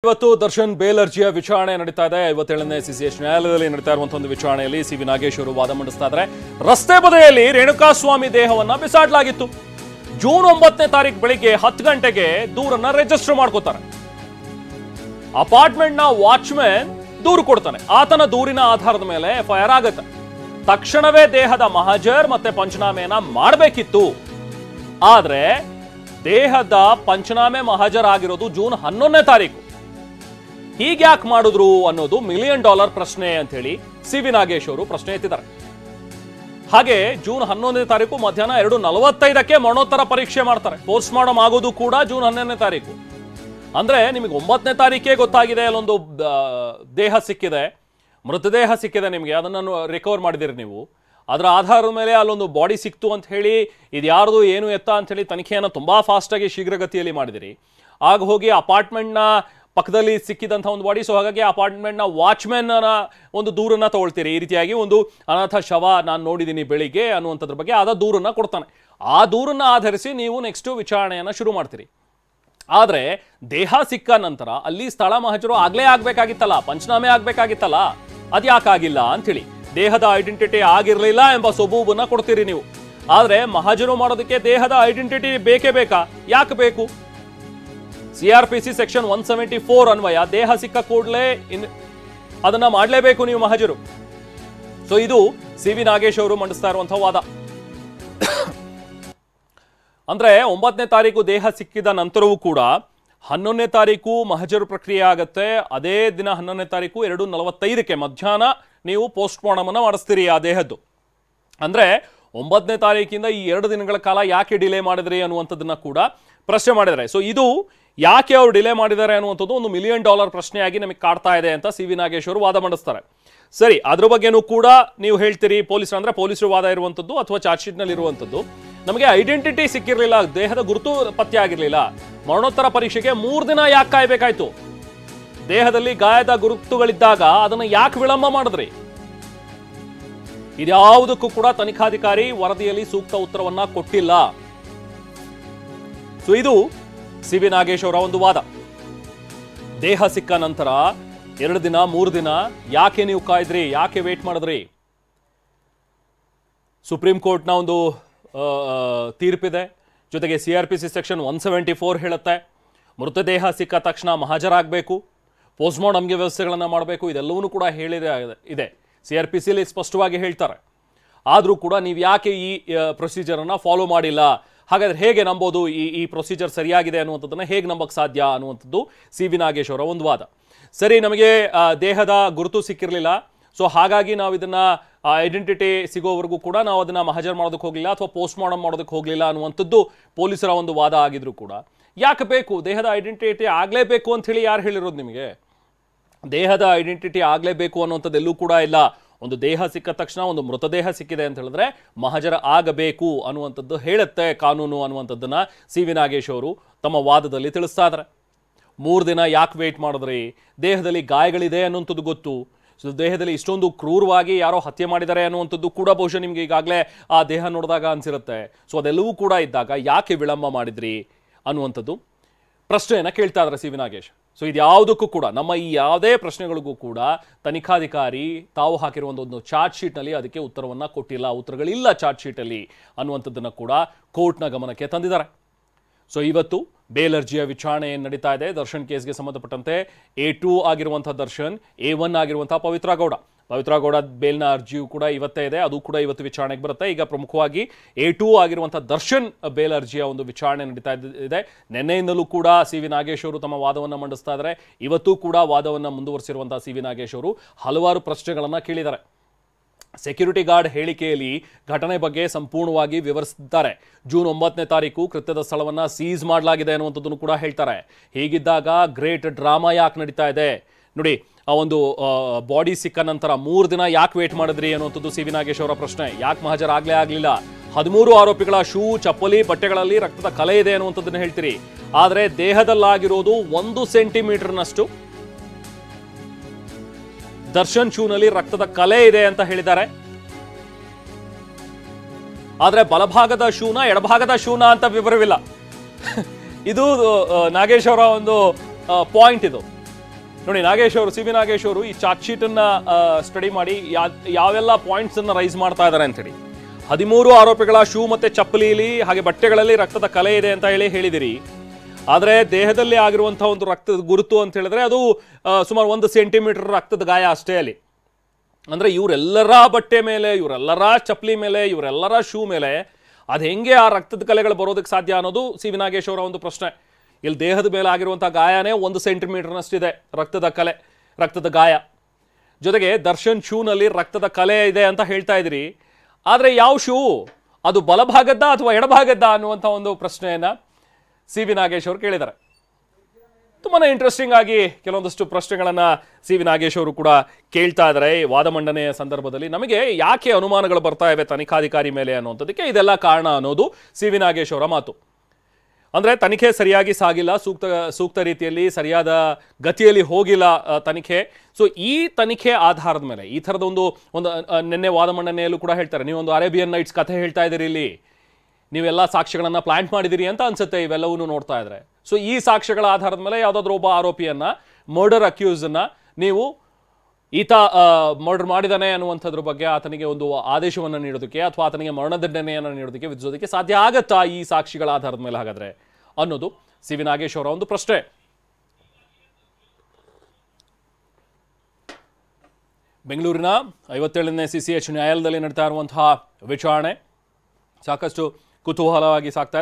ಇವತ್ತು ದರ್ಶನ್ ಬೇಲ್ ಅರ್ಜಿಯ ವಿಚಾರಣೆ ನಡೀತಾ ಇದೆ. 57ನೇ ಸಿಸಿಎಚ್ ನ್ಯಾಯಾಲಯದಲ್ಲಿ ನಡೀತಾ ಇರುವಂತಹ ಒಂದು ವಿಚಾರಣೆಯಲ್ಲಿ ಸಿ ವಿ ನಾಗೇಶ್ ಅವರು ವಾದ ಮಂಡಿಸ್ತಾ ಇದ್ದಾರೆ. ರಸ್ತೆ ಬದಿಯಲ್ಲಿ ರೇಣುಕಾಸ್ವಾಮಿ ದೇಹವನ್ನ ಬಿಸಾಡಲಾಗಿತ್ತು. ಜೂನ್ 9ನೇ ತಾರೀಕು ಬೆಳಿಗ್ಗೆ 10 ಗಂಟೆಗೆ ದೂರನ್ನ ರಿಜಿಸ್ಟರ್ ಮಾಡ್ಕೋತಾರೆ. ಅಪಾರ್ಟ್ಮೆಂಟ್ ನ ವಾಚ್ಮನ್ ದೂರು ಕೊಡ್ತಾನೆ. ಆತನ ದೂರಿನ ಆಧಾರದ ಮೇಲೆ ಎಫ್ಐಆರ್ ಆಗುತ್ತೆ. ತಕ್ಷಣವೇ ದೇಹದ ಮಹಜರ್ ಮತ್ತೆ ಪಂಚನಾಮೆಯನ್ನ ಮಾಡಬೇಕಿತ್ತು. ಆದ್ರೆ ದೇಹದ ಪಂಚನಾಮೆ ಮಹಜರ್ ಆಗಿರೋದು ಜೂನ್ 11ನೇ ತಾರೀಕು. ಹೀಗ್ಯಾಕೆ ಮಾಡಿದ್ರು ಅನ್ನೋದು $1 ಮಿಲಿಯನ್ ಪ್ರಶ್ನೆ ಅಂತ ಹೇಳಿ ಸಿ ವಿ ನಾಗೇಶ್ ಅವರು ಪ್ರಶ್ನೆ ಎತ್ತಿದ್ದಾರೆ. ಹಾಗೆ ಜೂನ್ 11ನೇ ತಾರೀಕು ಮಧ್ಯಾಹ್ನ 2:45ಕ್ಕೆ ಮರಣೋತ್ತರ ಪರೀಕ್ಷೆ ಮಾಡ್ತಾರೆ. ಪೋಸ್ಟ್ ಮಾರ್ಟಮ್ ಆಗೋದು ಕೂಡ ಜೂನ್ 11ನೇ ತಾರೀಕು. ಅಂದ್ರೆ ನಿಮಗೆ 9ನೇ ತಾರೀಕೇ ಗೊತ್ತಾಗಿದೆ ಅಲ್ಲೊಂದು ದೇಹ ಸಿಕ್ಕಿದೆ, ಮೃತದೇಹ ಸಿಕ್ಕಿದೆ, ನಿಮಗೆ ಅದನ್ನು ರಿಕವರ್ ಮಾಡಿದಿರಿ ನೀವು. ಅದರ ಆಧಾರದ ಮೇಲೆ ಅಲ್ಲೊಂದು ಬಾಡಿ ಸಿಕ್ತು ಅಂತ ಹೇಳಿ ಇದು ಯಾರ್ದು ಏನು ಎತ್ತ ಅಂತ ಹೇಳಿ ತನಿಖೆಯನ್ನು ತುಂಬಾ ಫಾಸ್ಟ್ ಆಗಿ ಶೀಘ್ರಗತಿಯಲ್ಲಿ ಮಾಡಿದಿರಿ. ಆಗ ಹೋಗಿ ಅಪಾರ್ಟ್ಮೆಂಟ್ನ ಪಕ್ಕದಲ್ಲಿ ಸಿಕ್ಕಿದಂಥ ಒಂದು ಬಾಡಿ, ಸೊ ಹಾಗಾಗಿ ಅಪಾರ್ಟ್ಮೆಂಟ್ನ ವಾಚ್ಮೆನ್ ಒಂದು ದೂರನ್ನ ತಗೊಳ್ತೀರಿ. ಈ ರೀತಿಯಾಗಿ ಒಂದು ಅನಾಥ ಶವ ನಾನು ನೋಡಿದ್ದೀನಿ ಬೆಳಿಗ್ಗೆ ಅನ್ನುವಂಥದ್ರ ಬಗ್ಗೆ ಆದ ದೂರನ್ನ ಕೊಡ್ತಾನೆ. ಆ ದೂರನ್ನ ಆಧರಿಸಿ ನೀವು ನೆಕ್ಸ್ಟ್ ವಿಚಾರಣೆಯನ್ನ ಶುರು ಮಾಡ್ತೀರಿ. ಆದ್ರೆ ದೇಹ ಸಿಕ್ಕ ನಂತರ ಅಲ್ಲಿ ಸ್ಥಳ ಮಹಜರು ಆಗ್ಲೇ ಆಗ್ಬೇಕಾಗಿತ್ತಲ್ಲ, ಪಂಚನಾಮೆ ಆಗ್ಬೇಕಾಗಿತ್ತಲ್ಲ, ಅದ್ಯಾಕಾಗಿಲ್ಲ ಅಂತೇಳಿ ದೇಹದ ಐಡೆಂಟಿಟಿ ಆಗಿರ್ಲಿಲ್ಲ ಎಂಬ ಸೊಬೂಬನ್ನ ಕೊಡ್ತೀರಿ ನೀವು. ಆದ್ರೆ ಮಹಜರು ಮಾಡೋದಕ್ಕೆ ದೇಹದ ಐಡೆಂಟಿಟಿ ಬೇಕೇ ಬೇಕಾ? ಯಾಕೆ ಬೇಕು? ಸಿಆರ್ಪಿಸಿ ಸೆಕ್ಷನ್ 174 ಅನ್ವಯ ದೇಹ ಸಿಕ್ಕ ಕೂಡಲೇ ಅದನ್ನ ಮಾಡಲೇಬೇಕು ನೀವು ಮಹಜರು. ಸೊ ಇದು ಸಿ ವಿ ನಾಗೇಶ್ ಅವರು ಮಂಡಿಸ್ತಾ ಇರುವಂತಹ ವಾದ. ಅಂದ್ರೆ 9ನೇ ತಾರೀಕು ದೇಹ ಸಿಕ್ಕಿದ ನಂತರವೂ ಕೂಡ 11ನೇ ತಾರೀಕು ಮಹಜರು ಪ್ರಕ್ರಿಯೆ ಆಗತ್ತೆ. ಅದೇ ದಿನ 11ನೇ ತಾರೀಕು 2:45ಕ್ಕೆ ಮಧ್ಯಾಹ್ನ ನೀವು ಪೋಸ್ಟ್ ಮಾರ್ಟಮ್ ಅನ್ನ ಮಾಡಿಸ್ತೀರಿ ಆ ದೇಹದ್ದು. ಅಂದ್ರೆ 9ನೇ ತಾರೀಕಿಂದ ಈ 2 ದಿನಗಳ ಕಾಲ ಯಾಕೆ ಡಿಲೇ ಮಾಡಿದ್ರಿ ಅನ್ನುವಂಥದ್ದನ್ನ ಕೂಡ ಪ್ರಶ್ನೆ ಮಾಡಿದ್ದಾರೆ. ಸೊ ಇದು ಯಾಕೆ ಅವರು ಡಿಲೇ ಮಾಡಿದ್ದಾರೆ ಅನ್ನುವಂಥದ್ದು ಒಂದು $1 ಮಿಲಿಯನ್ ಪ್ರಶ್ನೆಯಾಗಿ ನಮಗೆ ಕಾಡ್ತಾ ಇದೆ ಅಂತ ಸಿ ವಿ ನಾಗೇಶ್ ಅವರು ವಾದ ಮಂಡಿಸ್ತಾರೆ. ಸರಿ, ಅದ್ರ ಬಗ್ಗೆನೂ ಕೂಡ ನೀವು ಹೇಳ್ತೀರಿ ಪೊಲೀಸರು, ಅಂದ್ರೆ ಪೊಲೀಸರು ವಾದ ಇರುವಂಥದ್ದು ಅಥವಾ ಚಾರ್ಜ್ ಶೀಟ್ ನಲ್ಲಿ ಇರುವಂಥದ್ದು, ನಮಗೆ ಐಡೆಂಟಿಟಿ ಸಿಕ್ಕಿರ್ಲಿಲ್ಲ, ದೇಹದ ಗುರುತು ಪತ್ತೆ ಆಗಿರ್ಲಿಲ್ಲ, ಮರಣೋತ್ತರ ಪರೀಕ್ಷೆಗೆ 3 ದಿನ ಯಾಕೆ ಕಾಯ್ಬೇಕಾಯ್ತು? ದೇಹದಲ್ಲಿ ಗಾಯದ ಗುರುತುಗಳಿದ್ದಾಗ ಅದನ್ನ ಯಾಕೆ ವಿಳಂಬ ಮಾಡಿದ್ರಿ? ಇದ್ಯಾವುದಕ್ಕೂ ಕೂಡ ತನಿಖಾಧಿಕಾರಿ ವರದಿಯಲ್ಲಿ ಸೂಕ್ತ ಉತ್ತರವನ್ನ ಕೊಟ್ಟಿಲ್ಲ. ಸೊ ಇದು ಸಿ ವಿ ನಾಗೇಶ್ ಅವರ ಒಂದು ವಾದ. ದೇಹ ಸಿಕ್ಕ ನಂತರ 2 ದಿನ 3 ದಿನ ಯಾಕೆ ನೀವು ಕಾಯ್ದ್ರಿ, ಯಾಕೆ ವೇಟ್ ಮಾಡಿದ್ರಿ? ಸುಪ್ರೀಂ ಕೋರ್ಟ್ನ ಒಂದು ತೀರ್ಪಿದೆ. ಜೊತೆಗೆ ಸಿಆರ್ಪಿಸಿ ಸೆಕ್ಷನ್ 174 ಹೇಳುತ್ತೆ ಮೃತದೇಹ ಸಿಕ್ಕ ತಕ್ಷಣ ಮಹಾಜರಾಗಬೇಕು, ಪೋಸ್ಟ್ ಮಾರ್ಟಮ್ಗೆ ವ್ಯವಸ್ಥೆಗಳನ್ನು ಮಾಡಬೇಕು. ಇದೆಲ್ಲವನ್ನೂ ಕೂಡ ಇದೆ, ಸಿಆರ್ಪಿಸಿಲಿ ಸ್ಪಷ್ಟವಾಗಿ ಹೇಳ್ತಾರೆ. ಆದರೂ ಕೂಡ ನೀವು ಯಾಕೆ ಈ ಪ್ರೊಸೀಜರನ್ನು ಫಾಲೋ ಮಾಡಿಲ್ಲ? ಹಾಗಾದ್ರೆ ಹೇಗೆ ನಂಬೋದು ಈ ಪ್ರೊಸೀಜರ್ ಸರಿಯಾಗಿದೆ ಅನ್ನುವಂಥದ್ದನ್ನು ಹೇಗೆ ನಂಬಕ್ಕೆ ಸಾಧ್ಯ ಅನ್ನುವಂಥದ್ದು ಸಿ ವಿ ನಾಗೇಶ್ ಅವರ ಒಂದು ವಾದ. ಸರಿ, ನಮಗೆ ದೇಹದ ಗುರುತು ಸಿಕ್ಕಿರಲಿಲ್ಲ, ಸೊ ಹಾಗಾಗಿ ನಾವು ಇದನ್ನ ಐಡೆಂಟಿಟಿ ಸಿಗೋವರೆಗೂ ಕೂಡ ನಾವು ಅದನ್ನ ಮಹಜರ್ ಮಾಡೋದಕ್ಕೆ ಹೋಗಲಿಲ್ಲ ಅಥವಾ ಪೋಸ್ಟ್ ಮಾರ್ಟಮ್ ಮಾಡೋದಕ್ಕೆ ಹೋಗಲಿಲ್ಲ ಅನ್ನುವಂಥದ್ದು ಪೊಲೀಸರ ಒಂದು ವಾದ ಆಗಿದ್ರು ಕೂಡ ಯಾಕೆ ಬೇಕು? ದೇಹದ ಐಡೆಂಟಿಟಿ ಆಗಲೇಬೇಕು ಅಂತ ಹೇಳಿ ಯಾರು ಹೇಳಿರೋದು ನಿಮಗೆ? ದೇಹದ ಐಡೆಂಟಿಟಿ ಆಗಲೇಬೇಕು ಅನ್ನುವಂಥದ್ದೆಲ್ಲೂ ಕೂಡ ಇಲ್ಲ. ಒಂದು ದೇಹ ಸಿಕ್ಕ ತಕ್ಷಣ, ಒಂದು ಮೃತದೇಹ ಸಿಕ್ಕಿದೆ ಅಂತ ಹೇಳಿದ್ರೆ ಮಹಜರ ಆಗಬೇಕು ಅನ್ನುವಂಥದ್ದು ಹೇಳುತ್ತೆ ಕಾನೂನು ಅನ್ನುವಂಥದ್ದನ್ನ ಸಿ ವಿ ನಾಗೇಶ್ ಅವರು ತಮ್ಮ ವಾದದಲ್ಲಿ ತಿಳಿಸ್ತಾ ಇದ್ದಾರೆ. 3 ದಿನ ಯಾಕೆ ವೇಟ್ ಮಾಡಿದ್ರಿ? ದೇಹದಲ್ಲಿ ಗಾಯಗಳಿದೆ ಅನ್ನುವಂಥದ್ದು ಗೊತ್ತು. ಸೊ ದೇಹದಲ್ಲಿ ಇಷ್ಟೊಂದು ಕ್ರೂರವಾಗಿ ಯಾರೋ ಹತ್ಯೆ ಮಾಡಿದ್ದಾರೆ ಅನ್ನುವಂಥದ್ದು ಕೂಡ ಬಹುಶಃ ನಿಮ್ಗೆ ಈಗಾಗಲೇ ಆ ದೇಹ ನೋಡಿದಾಗ ಅನ್ಸಿರುತ್ತೆ. ಸೊ ಅದೆಲ್ಲವೂ ಕೂಡ ಇದ್ದಾಗ ಯಾಕೆ ವಿಳಂಬ ಮಾಡಿದ್ರಿ ಅನ್ನುವಂಥದ್ದು ಪ್ರಶ್ನೆಯನ್ನು ಕೇಳ್ತಾ ಇದ್ದಾರೆ ಸಿ ವಿ ನಾಗೇಶ್. ಸೊ ಇದ್ಯಾವುದಕ್ಕೂ ಕೂಡ ನಮ್ಮ ಈ ಯಾವುದೇ ಪ್ರಶ್ನೆಗಳಿಗೂ ಕೂಡ ತನಿಖಾಧಿಕಾರಿ ತಾವು ಹಾಕಿರುವ ಒಂದು ಚಾರ್ಜ್ ಶೀಟ್ನಲ್ಲಿ ಅದಕ್ಕೆ ಉತ್ತರವನ್ನು ಕೊಟ್ಟಿಲ್ಲ, ಉತ್ತರಗಳಿಲ್ಲ ಚಾರ್ಜ್ ಶೀಟಲ್ಲಿ ಅನ್ನುವಂಥದ್ದನ್ನು ಕೂಡ ಕೋರ್ಟ್ನ ಗಮನಕ್ಕೆ ತಂದಿದ್ದಾರೆ. ಸೊ ಇವತ್ತು ಬೇಲ್ ಅರ್ಜಿಯ ವಿಚಾರಣೆ ನಡೀತಾ ಇದೆ. ದರ್ಶನ್ ಕೇಸ್ಗೆ ಸಂಬಂಧಪಟ್ಟಂತೆ A2 ಆಗಿರುವಂತಹ ದರ್ಶನ್, A1 ಆಗಿರುವಂತಹ ಪವಿತ್ರ ಗೌಡ ಬೇಲ್ನ ಅರ್ಜಿಯು ಕೂಡ ಇವತ್ತೇ ಇದೆ, ಅದು ಕೂಡ ಇವತ್ತು ವಿಚಾರಣೆಗೆ ಬರುತ್ತೆ. ಈಗ ಪ್ರಮುಖವಾಗಿ A2 ಆಗಿರುವಂತಹ ದರ್ಶನ್ ಬೇಲ್ ಅರ್ಜಿಯ ಒಂದು ವಿಚಾರಣೆ ನಡೀತಾ ಇದೆ. ನಿನ್ನೆಯಿಂದಲೂ ಕೂಡ ಸಿ ವಿ ನಾಗೇಶ್ ಅವರು ತಮ್ಮ ವಾದವನ್ನು ಮಂಡಿಸ್ತಾ ಇದ್ದಾರೆ. ಇವತ್ತು ಕೂಡ ವಾದವನ್ನು ಮುಂದುವರಿಸಿರುವಂತಹ ಸಿ ವಿ ನಾಗೇಶ್ ಅವರು ಹಲವಾರು ಪ್ರಶ್ನೆಗಳನ್ನು ಕೇಳಿದ್ದಾರೆ. ಸೆಕ್ಯೂರಿಟಿ ಗಾರ್ಡ್ ಹೇಳಿಕೆಯಲ್ಲಿ ಘಟನೆ ಬಗ್ಗೆ ಸಂಪೂರ್ಣವಾಗಿ ವಿವರಿಸಿದ್ದಾರೆ. ಜೂನ್ 9ನೇ ತಾರೀಕು ಕೃತ್ಯದ ಸ್ಥಳವನ್ನು ಸೀಸ್ ಮಾಡಲಾಗಿದೆ ಅನ್ನುವಂಥದ್ದನ್ನು ಕೂಡ ಹೇಳ್ತಾರೆ. ಹೀಗಿದ್ದಾಗ ಗ್ರೇಟ್ ಡ್ರಾಮಾ ಯಾಕೆ ನಡೀತಾ ಇದೆ ನೋಡಿ? ಆ ಒಂದು ಬಾಡಿ ಸಿಕ್ಕ ನಂತರ 3 ದಿನ ಯಾಕೆ ವೇಟ್ ಮಾಡಿದ್ರಿ ಅನ್ನುವಂಥದ್ದು ಸಿ ವಿ ನಾಗೇಶ್ ಅವರ ಪ್ರಶ್ನೆ. ಯಾಕೆ ಮಹಜರ್ ಆಗಲಿಲ್ಲ? 13 ಆರೋಪಿಗಳ ಶೂ, ಚಪ್ಪಲಿ, ಬಟ್ಟೆಗಳಲ್ಲಿ ರಕ್ತದ ಕಲೆ ಇದೆ ಅನ್ನುವಂಥದ್ದನ್ನು ಹೇಳ್ತೀರಿ. ಆದರೆ ದೇಹದಲ್ಲಾಗಿರೋದು 1 ಸೆಂಟಿಮೀಟರ್ನಷ್ಟು ದರ್ಶನ್ ಶೂನಲ್ಲಿ ರಕ್ತದ ಕಲೆ ಇದೆ ಅಂತ ಹೇಳಿದ್ದಾರೆ. ಆದ್ರೆ ಬಲಭಾಗದ ಶೂನ ಎಡಭಾಗದ ಶೂನ ಅಂತ ವಿವರವಿಲ್ಲ. ಇದು ನಾಗೇಶ್ ಅವರ ಒಂದು ಪಾಯಿಂಟ್. ಇದು ನೋಡಿ ನಾಗೇಶ್ ಅವರು, ಸಿ ವಿ ನಾಗೇಶ್ ಅವರು ಈ ಚಾರ್ಜ್ ಶೀಟ್ ಅನ್ನ ಸ್ಟಡಿ ಮಾಡಿ ಯಾವೆಲ್ಲ ಪಾಯಿಂಟ್ಸ್ ಅನ್ನ ರೈಸ್ ಮಾಡ್ತಾ ಇದ್ದಾರೆ ಅಂತ ಹೇಳಿ. 13 ಆರೋಪಿಗಳ ಶೂ ಮತ್ತೆ ಚಪ್ಪಲಿಲಿ ಹಾಗೆ ಬಟ್ಟೆಗಳಲ್ಲಿ ರಕ್ತದ ಕಲೆ ಇದೆ ಅಂತ ಹೇಳಿದಿರಿ. ಆದರೆ ದೇಹದಲ್ಲಿ ಆಗಿರುವಂತಹ ಒಂದು ರಕ್ತದ ಗುರುತು ಅಂತ ಹೇಳಿದ್ರೆ ಅದು ಸುಮಾರು 1 ಸೆಂಟಿಮೀಟರ್ ರಕ್ತದ ಗಾಯ ಅಷ್ಟೇ ಅಲ್ಲಿ. ಅಂದ್ರೆ ಇವರೆಲ್ಲರ ಬಟ್ಟೆ ಮೇಲೆ, ಇವರೆಲ್ಲರ ಚಪ್ಪಲಿ ಮೇಲೆ, ಇವರೆಲ್ಲರ ಶೂ ಮೇಲೆ ಅದು ಹೆಂಗೆ ಆ ರಕ್ತದ ಕಲೆಗಳು ಬರೋದಕ್ಕೆ ಸಾಧ್ಯ ಅನ್ನೋದು ಸಿ ವಿ ನಾಗೇಶ್ ಅವರ ಒಂದು ಪ್ರಶ್ನೆ. ಇಲ್ಲಿ ದೇಹದ ಮೇಲೆ ಆಗಿರುವಂತಹ ಗಾಯನೇ 1 ಸೆಂಟಿಮೀಟರ್ನಷ್ಟಿದೆ ರಕ್ತದ ಕಲೆ, ರಕ್ತದ ಗಾಯ. ಜೊತೆಗೆ ದರ್ಶನ್ ಶೂನಲ್ಲಿ ರಕ್ತದ ಕಲೆ ಇದೆ ಅಂತ ಹೇಳ್ತಾ ಇದ್ರಿ. ಆದರೆ ಯಾವ ಶೂ, ಅದು ಬಲಭಾಗದ್ದ ಅಥವಾ ಎಡಭಾಗದ್ದ ಅನ್ನುವಂಥ ಒಂದು ಪ್ರಶ್ನೆಯನ್ನ ಸಿ ವಿ ನಾಗೇಶ್ ಅವರು ಕೇಳಿದ್ದಾರೆ. ತುಂಬಾ ಇಂಟ್ರೆಸ್ಟಿಂಗ್ ಆಗಿ ಕೆಲವೊಂದಷ್ಟು ಪ್ರಶ್ನೆಗಳನ್ನ ಸಿ ವಿ ನಾಗೇಶ್ ಅವರು ಕೂಡ ಕೇಳ್ತಾ ಇದ್ದಾರೆ ಈ ವಾದ ಮಂಡನೆಯ ಸಂದರ್ಭದಲ್ಲಿ. ನಮಗೆ ಯಾಕೆ ಅನುಮಾನಗಳು ಬರ್ತಾ ಇವೆ ತನಿಖಾಧಿಕಾರಿ ಮೇಲೆ ಅನ್ನುವಂಥದ್ದಕ್ಕೆ ಇದೆಲ್ಲ ಕಾರಣ ಅನ್ನೋದು ಸಿ ವಿ ನಾಗೇಶ್ ಅವರ ಮಾತು. ಅಂದರೆ ತನಿಖೆ ಸರಿಯಾಗಿ ಸಾಗಿಲ್ಲ, ಸೂಕ್ತ ರೀತಿಯಲ್ಲಿ ಸರಿಯಾದ ಗತಿಯಲ್ಲಿ ಹೋಗಿಲ್ಲ ತನಿಖೆ. ಸೊ ಈ ತನಿಖೆ ಆಧಾರದ ಮೇಲೆ ಈ ಥರದ ಒಂದು ನಿನ್ನೆ ವಾದ ಮಂಡನೆಯಲ್ಲೂ ಕೂಡ ಹೇಳ್ತಾರೆ, ನೀವೊಂದು ಅರೇಬಿಯನ್ ನೈಟ್ಸ್ ಕಥೆ ಹೇಳ್ತಾ ಇದ್ದೀರಿ, ಇಲ್ಲಿ ನೀವೆಲ್ಲ ಸಾಕ್ಷ್ಯಗಳನ್ನು ಪ್ಲಾಂಟ್ ಮಾಡಿದಿರಿ ಅಂತ ಅನ್ಸುತ್ತೆ ಇವೆಲ್ಲವನ್ನೂ ನೋಡ್ತಾ ಇದ್ರೆ. ಸೊ ಈ ಸಾಕ್ಷ್ಯಗಳ ಆಧಾರದ ಮೇಲೆ ಯಾವುದಾದ್ರೂ ಒಬ್ಬ ಆರೋಪಿಯನ್ನ, ಮರ್ಡರ್ ಅಕ್ಯೂಸನ್ನ ನೀವು ಈತ ಮರ್ಡರ್ ಮಾಡಿದಾನೆ ಅನ್ನುವಂಥದ್ರ ಬಗ್ಗೆ ಆತನಿಗೆ ಒಂದು ಆದೇಶವನ್ನು ನೀಡೋದಕ್ಕೆ ಅಥವಾ ಆತನಿಗೆ ಮರಣದಂಡನೆಯನ್ನು ನೀಡೋದಕ್ಕೆ ವಿಧಿಸೋದಕ್ಕೆ ಸಾಧ್ಯ ಆಗತ್ತಾ ಈ ಸಾಕ್ಷಿಗಳ ಆಧಾರದ ಮೇಲೆ ಹಾಗಾದ್ರೆ ಅನ್ನೋದು ಸಿ ವಿ ನಾಗೇಶ್ ಅವರ ಒಂದು ಪ್ರಶ್ನೆ. ಬೆಂಗಳೂರಿನ 57ನೇ CCH ನ್ಯಾಯಾಲಯದಲ್ಲಿ ನಡೀತಾ ಇರುವಂತಹ ವಿಚಾರಣೆ ಸಾಕಷ್ಟು ಕುತೂಹಲವಾಗಿ ಸಾಗ್ತಾ ಇದೆ.